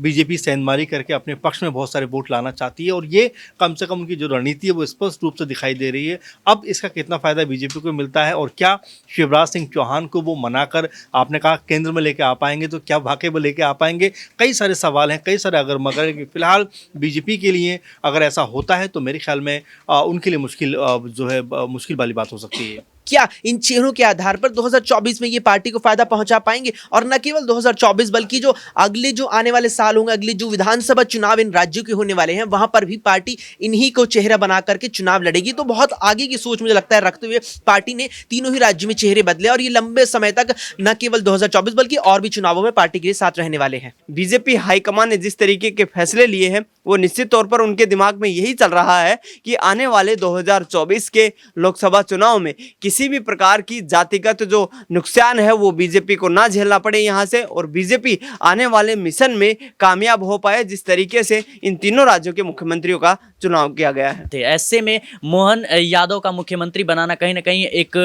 BJP सेंधमारी करके अपने पक्ष में बहुत सारे वोट लाना चाहती है और ये कम से कम उनकी जो रणनीति है वो स्पष्ट रूप से दिखाई दे रही है। अब इसका कितना फ़ायदा बीजेपी को मिलता है और क्या शिवराज सिंह चौहान को वो मनाकर, आपने कहा केंद्र में लेके आ पाएंगे, तो क्या वाकई में लेके आ पाएंगे? कई सारे सवाल हैं, कई सारे अगर मगर। फिलहाल बीजेपी के लिए अगर ऐसा होता है तो मेरे ख्याल में उनके लिए मुश्किल जो है मुश्किल वाली बात हो सकती है। क्या इन चेहरों के आधार पर 2024 में ये पार्टी को फायदा पहुंचा पाएंगे? और न केवल 2024 बल्कि जो अगले जो आने वाले साल होंगे, अगले जो विधानसभा चुनाव इन राज्यों के होने वाले हैं, वहां पर भी पार्टी इन्हीं को चेहरा बना करके चुनाव लड़ेगी। तो बहुत आगे की सोच मुझे लगता है रखते हुए पार्टी ने तीनों ही राज्यों में चेहरे बदले और ये लंबे समय तक न केवल 2024 बल्कि और भी चुनावों में पार्टी के साथ रहने वाले हैं। बीजेपी हाईकमान ने जिस तरीके के फैसले लिए हैं वो निश्चित तौर पर उनके दिमाग में यही चल रहा है कि आने वाले 2024 के लोकसभा चुनाव में किसी भी प्रकार की जातिगत जो नुकसान है वो बीजेपी को ना झेलना पड़े यहाँ से, और बीजेपी आने वाले मिशन में कामयाब हो पाए जिस तरीके से इन तीनों राज्यों के मुख्यमंत्रियों का चुनाव किया गया है। ऐसे में मोहन यादव का मुख्यमंत्री बनाना कहीं ना कहीं एक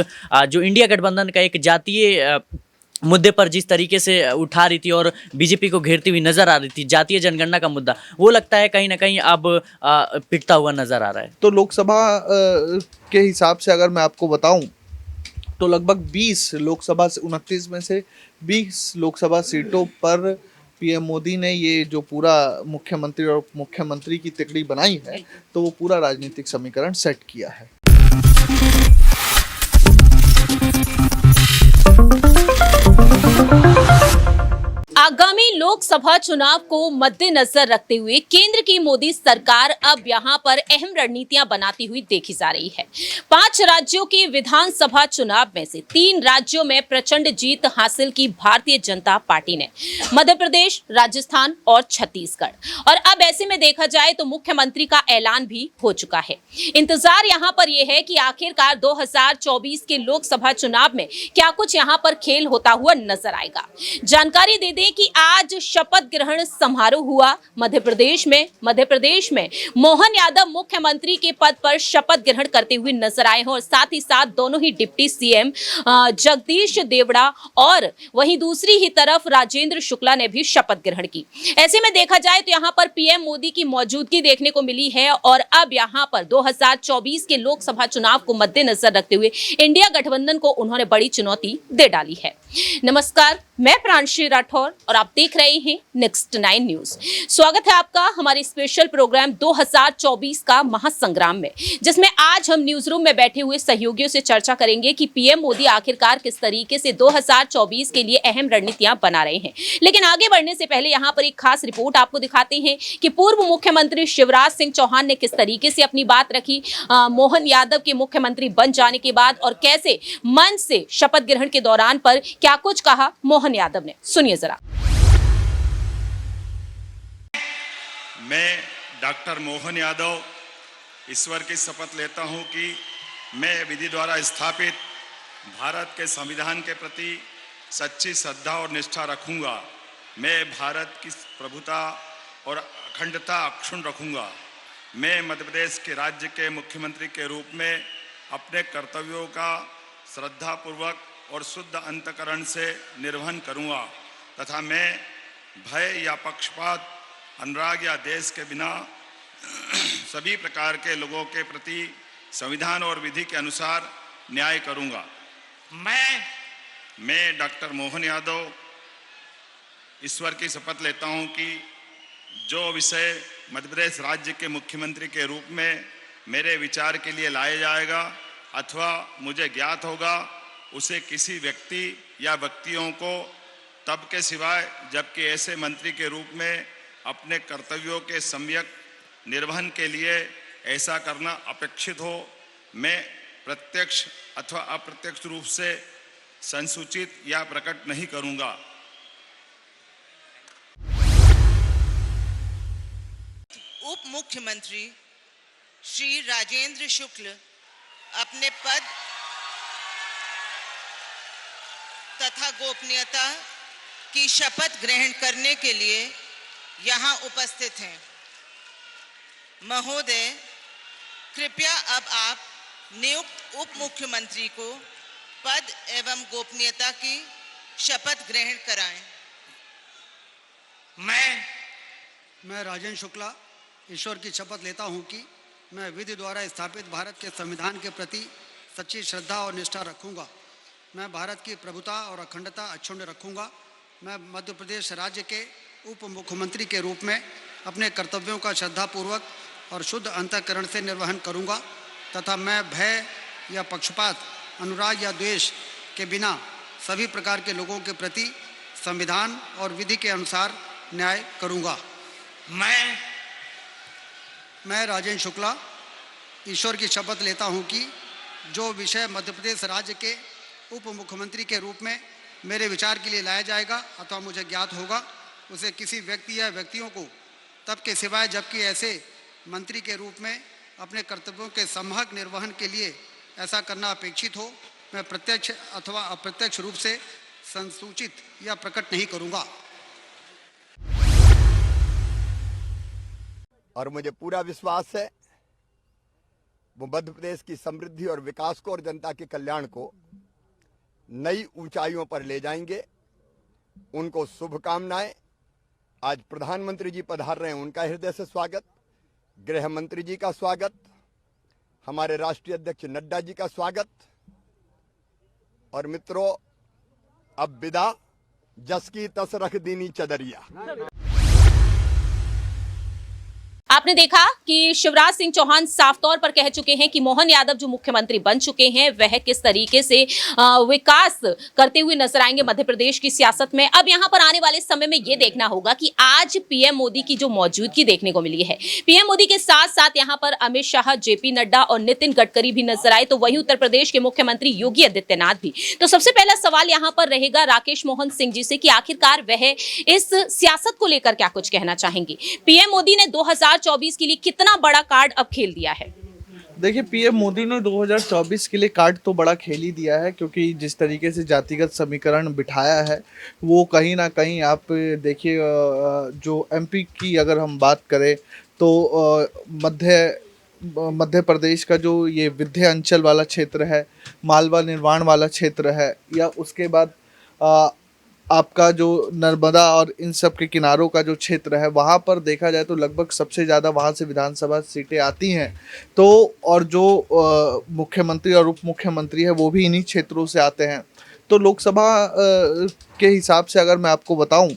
जो इंडिया गठबंधन का एक जातीय मुद्दे पर जिस तरीके से उठा रही थी और बीजेपी को घेरती हुई नजर आ रही थी, जातीय जनगणना का मुद्दा, वो लगता है कहीं ना कहीं अब पिटता हुआ नजर आ रहा है। तो लोकसभा के हिसाब से अगर मैं आपको बताऊं तो लगभग 20 लोकसभा से 29 में से 20 लोकसभा सीटों पर पीएम मोदी ने ये जो पूरा मुख्यमंत्री और मुख्यमंत्री की तिकड़ी बनाई है तो वो पूरा राजनीतिक समीकरण सेट किया है। आगामी लोकसभा चुनाव को मद्देनजर रखते हुए केंद्र की मोदी सरकार अब यहां पर अहम रणनीतियां बनाती हुई देखी जा रही है। 5 राज्यों के विधानसभा चुनाव में से 3 राज्यों में प्रचंड जीत हासिल की भारतीय जनता पार्टी ने, मध्य प्रदेश, राजस्थान और छत्तीसगढ़। और अब ऐसे में देखा जाए तो मुख्यमंत्री का ऐलान भी हो चुका है। इंतजार यहां पर यह है कि आखिरकार 2024 के लोकसभा चुनाव में क्या कुछ यहां पर खेल होता हुआ नजर आएगा। जानकारी दे दें कि आज शपथ ग्रहण समारोह हुआ मध्य प्रदेश में मोहन यादव मुख्यमंत्री के पद पर शपथ ग्रहण करते हुए नजर आए हैं और साथ ही साथ दोनों ही डिप्टी सीएम जगदीश देवड़ा और वहीं दूसरी ही तरफ राजेंद्र शुक्ला ने भी शपथ ग्रहण की। ऐसे में देखा जाए तो यहां पर पीएम मोदी की मौजूदगी देखने को मिली है और अब यहां पर 2024 के लोकसभा चुनाव को मद्देनजर रखते हुए इंडिया गठबंधन को उन्होंने बड़ी चुनौती दे डाली है। नमस्कार, मैं प्रांशी राठौर और आप देख रहे हैं नेक्स्ट 9 न्यूज। स्वागत है आपका हमारे स्पेशल प्रोग्राम 2024 का महासंग्राम में, जिसमें आज हम न्यूज रूम में बैठे हुए सहयोगियों से चर्चा करेंगे कि पीएम मोदी आखिरकार किस तरीके से 2024 के लिए अहम रणनीतियां बना रहे हैं। लेकिन आगे बढ़ने से पहले यहां पर एक खास रिपोर्ट आपको दिखाते हैं कि पूर्व मुख्यमंत्री शिवराज सिंह चौहान ने किस तरीके से अपनी बात रखी मोहन यादव के मुख्यमंत्री बन जाने के बाद, और कैसे मंच से शपथ ग्रहण के दौरान पर क्या कुछ कहा मोहन यादव ने। सुनिए जरा। मैं डॉक्टर मोहन यादव ईश्वर की शपथ लेता हूं कि मैं विधि द्वारा स्थापित भारत के संविधान के प्रति सच्ची श्रद्धा और निष्ठा रखूंगा। मैं भारत की प्रभुता और अखंडता अक्षुण्ण रखूंगा। मैं मध्य प्रदेश के राज्य के मुख्यमंत्री के रूप में अपने कर्तव्यों का श्रद्धापूर्वक और शुद्ध अंतःकरण से निर्वहन करूंगा तथा मैं भय या पक्षपात, अनुराग या देश के बिना सभी प्रकार के लोगों के प्रति संविधान और विधि के अनुसार न्याय करूंगा। मैं डॉक्टर मोहन यादव ईश्वर की शपथ लेता हूं कि जो विषय मध्य प्रदेश राज्य के मुख्यमंत्री के रूप में मेरे विचार के लिए लाया जाएगा अथवा मुझे ज्ञात होगा, उसे किसी व्यक्ति या व्यक्तियों को तब के सिवाय जबकि ऐसे मंत्री के रूप में अपने कर्तव्यों के सम्यक निर्वहन के लिए ऐसा करना अपेक्षित हो, मैं प्रत्यक्ष अथवा अप्रत्यक्ष रूप से संसूचित या प्रकट नहीं करूंगा। उप मुख्यमंत्री श्री राजेंद्र शुक्ल अपने पद तथा गोपनीयता की शपथ ग्रहण करने के लिए यहाँ उपस्थित हैं। महोदय, कृपया अब आप नियुक्त उप मुख्यमंत्री को पद एवं गोपनीयता की शपथ ग्रहण कराएं। मैं मैं राजेंद्र शुक्ला ईश्वर की शपथ लेता हूं कि मैं विधि द्वारा स्थापित भारत के संविधान के प्रति सच्ची श्रद्धा और निष्ठा रखूंगा। मैं भारत की प्रभुता और अखंडता अक्षुण्ण रखूंगा। मैं मध्य प्रदेश राज्य के उप मुख्यमंत्री के रूप में अपने कर्तव्यों का श्रद्धापूर्वक और शुद्ध अंतःकरण से निर्वहन करूंगा तथा मैं भय या पक्षपात, अनुराग या द्वेष के बिना सभी प्रकार के लोगों के प्रति संविधान और विधि के अनुसार न्याय करूंगा। मैं राजेंद्र शुक्ला ईश्वर की शपथ लेता हूं कि जो विषय मध्य प्रदेश राज्य के उप मुख्यमंत्री के रूप में मेरे विचार के लिए लाया जाएगा अथवा मुझे ज्ञात होगा, उसे किसी व्यक्ति या व्यक्तियों को तब के सिवाय जबकि ऐसे मंत्री के रूप में अपने कर्तव्यों के सम्यक निर्वहन के लिए ऐसा करना अपेक्षित हो, मैं प्रत्यक्ष अथवा अप्रत्यक्ष रूप से संसूचित या प्रकट नहीं करूंगा। और मुझे पूरा विश्वास है वो मध्य प्रदेश की समृद्धि और विकास को और जनता के कल्याण को नई ऊंचाइयों पर ले जाएंगे। उनको शुभकामनाएं। आज प्रधानमंत्री जी पधार रहे हैं, उनका हृदय से स्वागत, गृह मंत्री जी का स्वागत, हमारे राष्ट्रीय अध्यक्ष नड्डा जी का स्वागत। और मित्रों, अब विदा, जस की तस रख दीनी चदरिया। आपने देखा कि शिवराज सिंह चौहान साफ तौर पर कह चुके हैं कि मोहन यादव जो मुख्यमंत्री बन चुके हैं वह किस तरीके से विकास करते हुए नजर आएंगे मध्य प्रदेश की सियासत में। अब यहां पर आने वाले समय में यह देखना होगा कि आज पीएम मोदी की जो मौजूदगी देखने को मिली है, पीएम मोदी के साथ साथ यहां पर अमित शाह, जेपी नड्डा और नितिन गडकरी भी नजर आए, तो वहीं उत्तर प्रदेश के मुख्यमंत्री योगी आदित्यनाथ भी। तो सबसे पहला सवाल यहां पर रहेगा राकेश मोहन सिंह जी से कि आखिरकार वह इस सियासत को लेकर क्या कुछ कहना चाहेंगे। पीएम मोदी ने 2024 के लिए कितना बड़ा कार्ड अब खेल दिया है? देखिए, पीएम मोदी ने 2024 के लिए कार्ड तो बड़ा खेल ही दिया है, क्योंकि जिस तरीके से जातिगत समीकरण बिठाया है वो कहीं ना कहीं आप देखिए, जो एमपी की अगर हम बात करें तो मध्य प्रदेश का जो ये विंध्य अंचल वाला क्षेत्र है, मालवा निर्माण वाला क्षेत्र है, या उसके बाद आपका जो नर्मदा और इन सब के किनारों का जो क्षेत्र है, वहाँ पर देखा जाए तो लगभग सबसे ज़्यादा वहाँ से विधानसभा सीटें आती हैं। तो और जो मुख्यमंत्री और उप मुख्यमंत्री है वो भी इन्हीं क्षेत्रों से आते हैं। तो लोकसभा के हिसाब से अगर मैं आपको बताऊं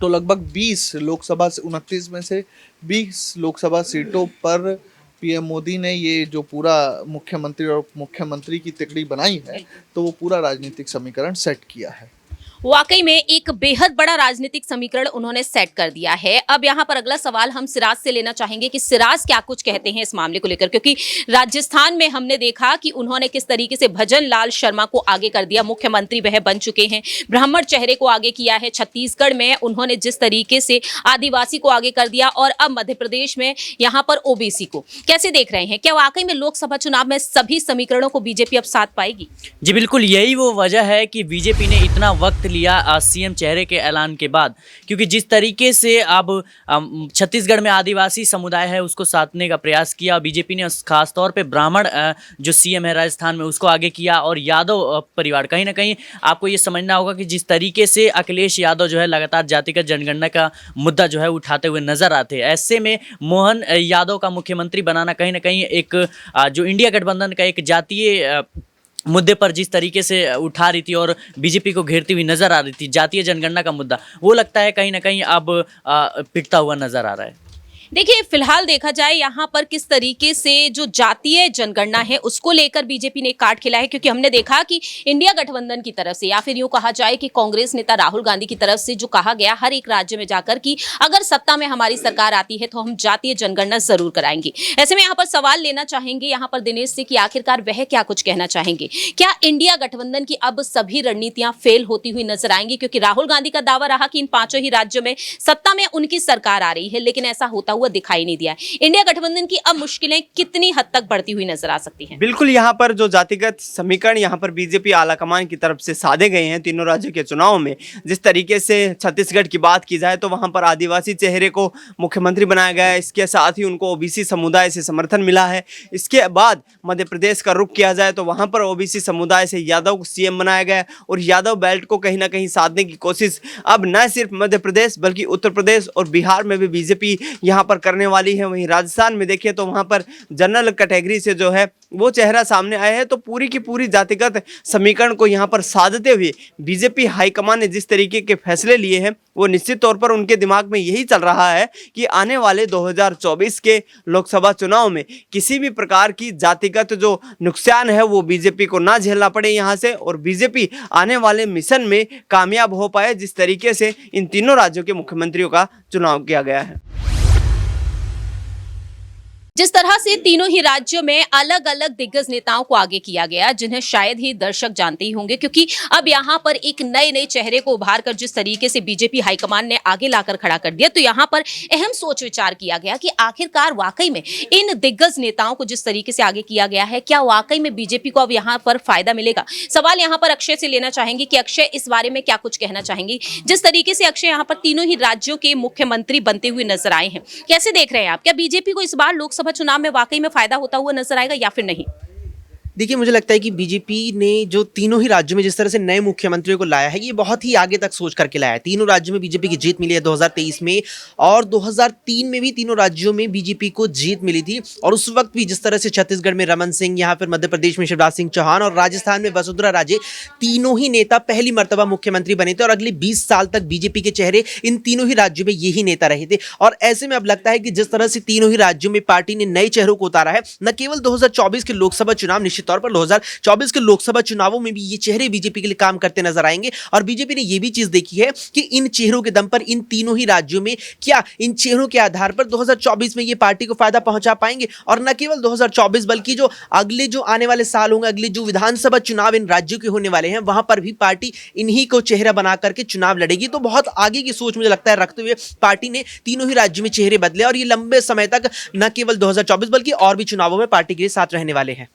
तो लगभग 20 लोकसभा से 29 में से 20 लोकसभा सीटों पर पीएम मोदी ने ये जो पूरा मुख्यमंत्री और उप मुख्यमंत्री की तिकड़ी बनाई है, तो वो पूरा राजनीतिक समीकरण सेट किया है। वाकई में एक बेहद बड़ा राजनीतिक समीकरण उन्होंने सेट कर दिया है। अब यहाँ पर अगला सवाल हम सिराज से लेना चाहेंगे कि सिराज क्या कुछ कहते हैं इस मामले को लेकर, क्योंकि राजस्थान में हमने देखा कि उन्होंने किस तरीके से भजन लाल शर्मा को आगे कर दिया, मुख्यमंत्री वह बन चुके हैं, ब्राह्मण चेहरे को आगे किया है। छत्तीसगढ़ में उन्होंने जिस तरीके से आदिवासी को आगे कर दिया, और अब मध्य प्रदेश में यहाँ पर ओबीसी को कैसे देख रहे हैं? क्या वाकई में लोकसभा चुनाव में सभी समीकरणों को बीजेपी अब साथ पाएगी? जी बिल्कुल, यही वो वजह है कि बीजेपी ने इतना वक्त लिया सीएम चेहरे के ऐलान के बाद, क्योंकि जिस तरीके से अब छत्तीसगढ़ में आदिवासी समुदाय है उसको साधने का प्रयास किया। बीजेपी ने खास तौर पे ब्राह्मण जो सीएम है राजस्थान में उसको आगे किया, और यादव परिवार, कहीं ना कहीं आपको ये समझना होगा कि जिस तरीके से अखिलेश यादव जो है लगातार जातिगत जनगणना का मुद्दा जो है उठाते हुए नजर आते हैं, ऐसे में मोहन यादव का मुख्यमंत्री बनाना कहीं ना कहीं एक जो इंडिया गठबंधन का एक जातीय मुद्दे पर जिस तरीके से उठा रही थी और बीजेपी को घेरती हुई नजर आ रही थी, जातीय जनगणना का मुद्दा, वो लगता है कहीं ना कहीं अब पिटता हुआ नजर आ रहा है। देखिए, फिलहाल देखा जाए यहाँ पर किस तरीके से जो जातीय जनगणना है उसको लेकर बीजेपी ने कार्ड खेला है, क्योंकि हमने देखा कि इंडिया गठबंधन की तरफ से, या फिर यूं कहा जाए कि कांग्रेस नेता राहुल गांधी की तरफ से जो कहा गया हर एक राज्य में जाकर कि अगर सत्ता में हमारी सरकार आती है तो हम जातीय जनगणना जरूर कराएंगे। ऐसे में यहाँ पर सवाल लेना चाहेंगे यहाँ पर दिनेश से कि आखिरकार वह क्या कुछ कहना चाहेंगे। क्या इंडिया गठबंधन की अब सभी रणनीतियां फेल होती हुई नजर आएंगी? क्योंकि राहुल गांधी का दावा रहा कि इन 5 ही राज्यों में सत्ता में उनकी सरकार आ रही है, लेकिन ऐसा होता हुआ दिखाई नहीं दिया है। इंडिया गठबंधन की अब मुश्किलें कितनी हद तक बढ़ती हुई नजर आ सकती हैं? बिल्कुल, यहाँ पर जो जातिगत समीकरण यहाँ पर बीजेपी आलाकमान की तरफ से साधे गए हैं तीनों राज्यों के चुनाव में, जिस तरीके से छत्तीसगढ़ की बात की जाए तो वहाँ पर आदिवासी चेहरे को मुख्यमंत्री बनाया गया है, इसके साथ ही उनको ओबीसी समुदाय से समर्थन मिला है। इसके बाद मध्य प्रदेश का रुख किया जाए तो वहाँ पर ओबीसी समुदाय से यादव को सीएम बनाया गया है और यादव बेल्ट को कहीं ना कहीं साधने की कोशिश अब न सिर्फ मध्य प्रदेश बल्कि उत्तर प्रदेश और बिहार में भी बीजेपी यहाँ पर करने वाली है। वहीं राजस्थान में देखिए तो वहाँ पर जनरल कैटेगरी से जो है वो चेहरा सामने आया है। तो पूरी की पूरी जातिगत समीकरण को यहाँ पर साधते हुए बीजेपी हाईकमान ने जिस तरीके के फैसले लिए हैं वो निश्चित तौर पर उनके दिमाग में यही चल रहा है कि आने वाले 2024 के लोकसभा चुनाव में किसी भी प्रकार की जातिगत जो नुकसान है वो बीजेपी को ना झेलना पड़े यहाँ से, और बीजेपी आने वाले मिशन में कामयाब हो पाए, जिस तरीके से इन तीनों राज्यों के मुख्यमंत्रियों का चुनाव किया गया है। जिस तरह से तीनों ही राज्यों में अलग अलग दिग्गज नेताओं को आगे किया गया, जिन्हें शायद ही दर्शक जानते ही होंगे, क्योंकि अब यहाँ पर एक नए नए चेहरे को उभार कर जिस तरीके से बीजेपी हाईकमान ने आगे लाकर खड़ा कर दिया, तो यहाँ पर अहम सोच विचार किया गया कि आखिरकार वाकई में इन दिग्गज नेताओं को जिस तरीके से आगे किया गया है, क्या वाकई में बीजेपी को अब यहाँ पर फायदा मिलेगा? सवाल यहाँ पर अक्षय से लेना चाहेंगे कि अक्षय इस बारे में क्या कुछ कहना चाहेंगे। जिस तरीके से अक्षय यहाँ पर तीनों ही राज्यों के मुख्यमंत्री बनते हुए नजर आए हैं, कैसे देख रहे हैं आप? क्या बीजेपी को इस बार लोकसभा चुनाव में वाकई में फायदा होता हुआ नजर आएगा या फिर नहीं? देखिए, मुझे लगता है कि बीजेपी ने जो तीनों ही राज्यों में जिस तरह से नए मुख्यमंत्रियों को लाया है, ये बहुत ही आगे तक सोच करके लाया है। तीनों राज्यों में बीजेपी की जीत मिली है 2023 में, और 2003 में भी तीनों राज्यों में बीजेपी को जीत मिली थी। और उस वक्त भी जिस तरह से छत्तीसगढ़ में रमन सिंह, यहाँ फिर मध्य प्रदेश में शिवराज सिंह चौहान और राजस्थान में वसुंधरा राजे, तीनों ही नेता पहली मर्तबा मुख्यमंत्री बने थे और अगले 20 साल तक बीजेपी के चेहरे इन तीनों ही राज्यों में यही नेता रहे थे। और ऐसे में अब लगता है कि जिस तरह से तीनों ही राज्यों में पार्टी ने नए चेहरों को उतारा है, न केवल 2024 के लोकसभा चुनाव, निश्चित तौर पर 2024 के लोकसभा चुनावों में भी ये चेहरे बीजेपी के लिए काम करते नजर आएंगे। और बीजेपी ने ये भी चीज देखी है कि इन चेहरों के दम पर इन तीनों ही राज्यों में क्या इन चेहरों के आधार पर 2024 में ये पार्टी को फायदा पहुंचा पाएंगे। और न केवल 2024 बल्कि जो अगले जो आने वाले साल होंगे, अगले जो विधानसभा चुनाव इन राज्यों के होने वाले हैं, वहां पर भी पार्टी इन्हीं को चेहरा बना करके चुनाव लड़ेगी। तो बहुत आगे की सोच मुझे लगता है रखते हुए पार्टी ने तीनों ही राज्यों में चेहरे बदले, और ये लंबे समय तक न केवल 2024 बल्कि और भी चुनावों में पार्टी के लिए साथ रहने वाले हैं।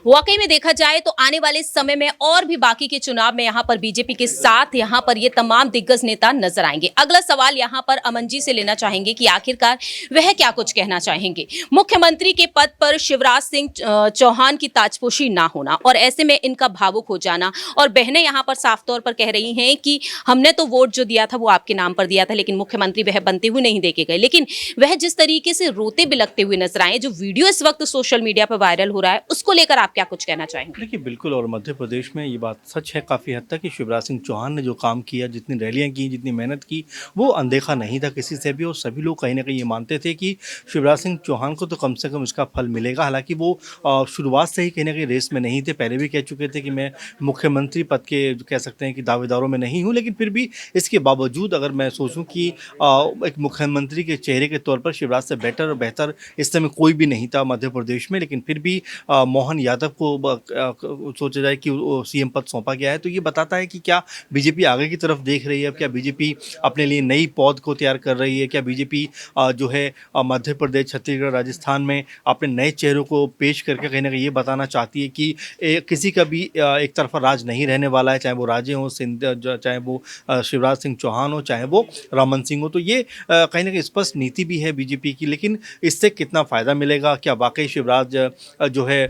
वाकई में देखा जाए तो आने वाले समय में और भी बाकी के चुनाव में यहाँ पर बीजेपी के साथ यहाँ पर ये तमाम दिग्गज नेता नजर आएंगे। अगला सवाल यहाँ पर अमन जी से लेना चाहेंगे कि आखिरकार वह क्या कुछ कहना चाहेंगे। मुख्यमंत्री के पद पर शिवराज सिंह चौहान की ताजपोशी ना होना और ऐसे में इनका भावुक हो जाना, और बहनें यहाँ पर साफ तौर पर कह रही हैं कि हमने तो वोट जो दिया था वो आपके नाम पर दिया था, लेकिन मुख्यमंत्री वह बनते हुए नहीं देखे गए। लेकिन वह जिस तरीके से रोते बिलखते हुए नजर आए, जो वीडियो इस वक्त सोशल मीडिया पर वायरल हो रहा है, उसको लेकर आप क्या कुछ कहना चाहेंगे? देखिए, बिल्कुल, और मध्य प्रदेश में ये बात सच है काफ़ी हद तक कि शिवराज सिंह चौहान ने जो काम किया, जितनी रैलियां की, जितनी मेहनत की, वो अनदेखा नहीं था किसी से भी। और सभी लोग कहीं ना कहीं ये मानते थे कि शिवराज सिंह चौहान को तो कम से कम इसका फल मिलेगा। हालांकि वो शुरुआत से ही कहीं ना कहीं रेस में नहीं थे, पहले भी कह चुके थे कि मैं मुख्यमंत्री पद के कह सकते हैं कि दावेदारों में नहीं हूँ। लेकिन फिर भी इसके बावजूद अगर मैं सोचूं कि एक मुख्यमंत्री के चेहरे के तौर पर शिवराज से बेटर और बेहतर इस समय कोई भी नहीं था मध्य प्रदेश में, लेकिन फिर भी मोहन यादव को सोचा जाए कि सीएम पद सौंपा गया है, तो ये बताता है कि क्या बीजेपी आगे की तरफ देख रही है। क्या बीजेपी अपने लिए नई पौध को तैयार कर रही है? क्या बीजेपी जो है मध्य प्रदेश, छत्तीसगढ़, राजस्थान में अपने नए चेहरों को पेश करके कहीं ना कहीं ये बताना चाहती है कि किसी का भी एक तरफा राज नहीं रहने वाला है, चाहे वो राजे हों, चाहे वो शिवराज सिंह चौहान हो, चाहे वो रमन सिंह हो। तो ये कहीं ना कहीं स्पष्ट नीति भी है बीजेपी की। लेकिन इससे कितना फ़ायदा मिलेगा? क्या वाकई शिवराज जो है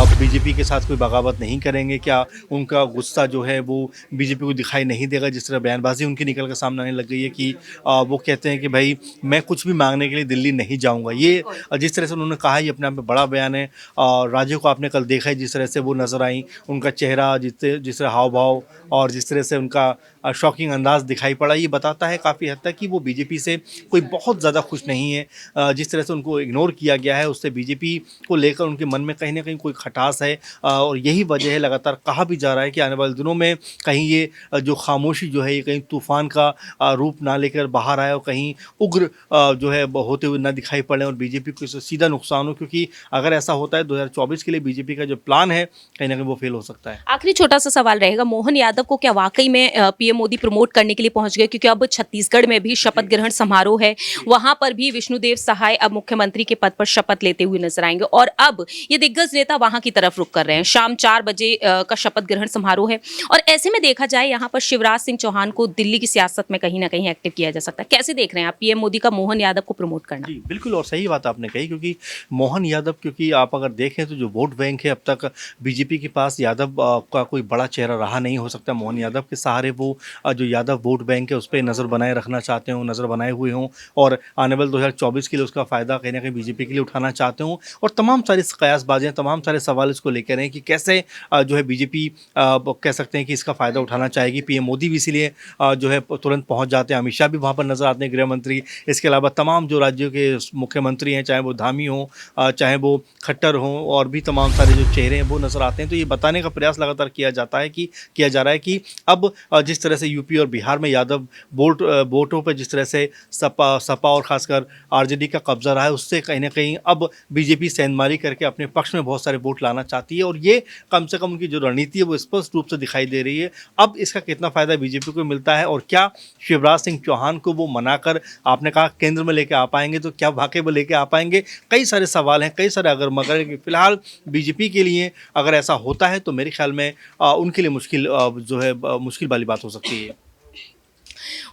बीजेपी के साथ कोई बगावत नहीं करेंगे? क्या उनका गुस्सा जो है वो बीजेपी को दिखाई नहीं देगा? जिस तरह बयानबाजी उनकी निकल कर सामने आने लग गई है कि वो कहते हैं कि भाई मैं कुछ भी मांगने के लिए दिल्ली नहीं जाऊंगा। ये जिस तरह से उन्होंने कहा, ये अपने आप में बड़ा बयान है। राज्यों को आपने कल देखा है जिस तरह से वो नजर आई, उनका चेहरा, जिस तरह हाव भाव और जिस तरह से उनका शॉकिंग अंदाज दिखाई पड़ा, ये बताता है काफ़ी हद तक कि वो बीजेपी से कोई बहुत ज़्यादा खुश नहीं है। जिस तरह से उनको इग्नोर किया गया है, उससे बीजेपी को लेकर उनके मन में कहीं ना कहीं कोई खटास है। और यही वजह है, लगातार कहा भी जा रहा है कि आने वाले दिनों में कहीं ये जो खामोशी जो है ये कहीं तूफान का रूप ना लेकर बाहर आए और कहीं उग्र जो है होते हुए ना दिखाई पड़े और बीजेपी को इससे सीधा नुकसान हो। क्योंकि अगर ऐसा होता है 2024 के लिए बीजेपी का जो प्लान है कहीं ना कहीं वो फेल हो सकता है। आखिरी छोटा सा सवाल रहेगा, मोहन यादव को क्या वाकई में पीएम पीएम मोदी प्रमोट करने के लिए पहुंच गए, क्योंकि अब छत्तीसगढ़ में भी शपथ ग्रहण समारोह है, वहां पर भी विष्णुदेव सहाय अब मुख्यमंत्री के पद पर शपथ लेते हुए नजर आएंगे और अब ये दिग्गज नेता वहां की तरफ रुख कर रहे हैं। शाम 4 बजे का शपथ ग्रहण समारोह है और ऐसे में देखा जाए यहाँ पर शिवराज सिंह चौहान को दिल्ली की सियासत में कहीं ना कहीं एक्टिव किया जा सकता है। कैसे देख रहे हैं आप पीएम मोदी का मोहन यादव को प्रमोट करना? जी बिल्कुल, और सही बात आपने कही, क्योंकि मोहन यादव, क्योंकि आप अगर देखें तो जो वोट बैंक है अब तक बीजेपी के पास यादव का कोई बड़ा चेहरा रहा नहीं हो सकता। मोहन यादव के सहारे वो जो यादव वोट बैंक है उस पर नज़र बनाए रखना चाहते हों, नज़र बनाए हुए हों और आने वाले 2024 के लिए उसका फ़ायदा कहीं ना कहीं बीजेपी के लिए उठाना चाहते हों। और तमाम सारी कयासबाजियाँ, तमाम सारे सवाल इसको लेकर हैं कि कैसे जो है बीजेपी कह सकते हैं कि इसका फ़ायदा उठाना चाहेगी। पीएम मोदी भी इसीलिए जो है तुरंत पहुँच जाते हैं, अमित शाह भी वहाँ पर नज़र आते हैं, गृह मंत्री। इसके अलावा तमाम जो राज्यों के मुख्यमंत्री हैं, चाहे वो धामी हों, चाहे वो खट्टर हों, और भी तमाम सारे जो चेहरे हैं वो नज़र आते हैं। तो ये बताने का प्रयास लगातार किया जा रहा है कि अब जिस तरह से यूपी और बिहार में यादव वोटों पर जिस तरह से सपा और खासकर आरजेडी का कब्जा रहा है, उससे कहीं ना कहीं अब बीजेपी सेंधमारी करके अपने पक्ष में बहुत सारे वोट लाना चाहती है और ये कम से कम उनकी जो रणनीति है वो स्पष्ट रूप से दिखाई दे रही है। अब इसका कितना फ़ायदा बीजेपी को मिलता है और क्या शिवराज सिंह चौहान को वो मनाकर, आपने कहा केंद्र में लेके आ पाएंगे, तो क्या वाकई में लेके आ पाएंगे? कई सारे सवाल हैं, कई सारे अगर मगर। फिलहाल बीजेपी के लिए अगर ऐसा होता है तो मेरे ख्याल में उनके लिए मुश्किल जो है मुश्किल वाली बात हो सकती है।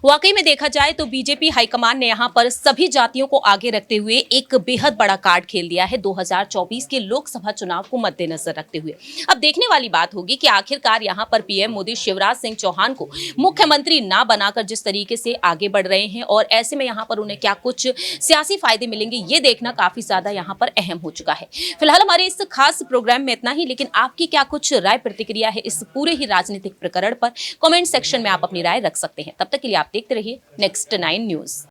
वाकई में देखा जाए तो बीजेपी हाईकमान ने यहाँ पर सभी जातियों को आगे रखते हुए एक बेहद बड़ा कार्ड खेल दिया है 2024 के लोकसभा चुनाव को मद्देनजर रखते हुए। अब देखने वाली बात होगी कि आखिरकार यहाँ पर पीएम मोदी शिवराज सिंह चौहान को मुख्यमंत्री ना बनाकर जिस तरीके से आगे बढ़ रहे हैं और ऐसे में यहाँ पर उन्हें क्या कुछ सियासी फायदे मिलेंगे, ये देखना काफी ज्यादा यहाँ पर अहम हो चुका है। फिलहाल हमारे इस खास प्रोग्राम में इतना ही, लेकिन आपकी क्या कुछ राय प्रतिक्रिया है इस पूरे ही राजनीतिक प्रकरण पर? कमेंट सेक्शन में आप अपनी राय रख सकते हैं। तब तक के लिए आप देखते रहिए नेक्स्ट 9 न्यूज।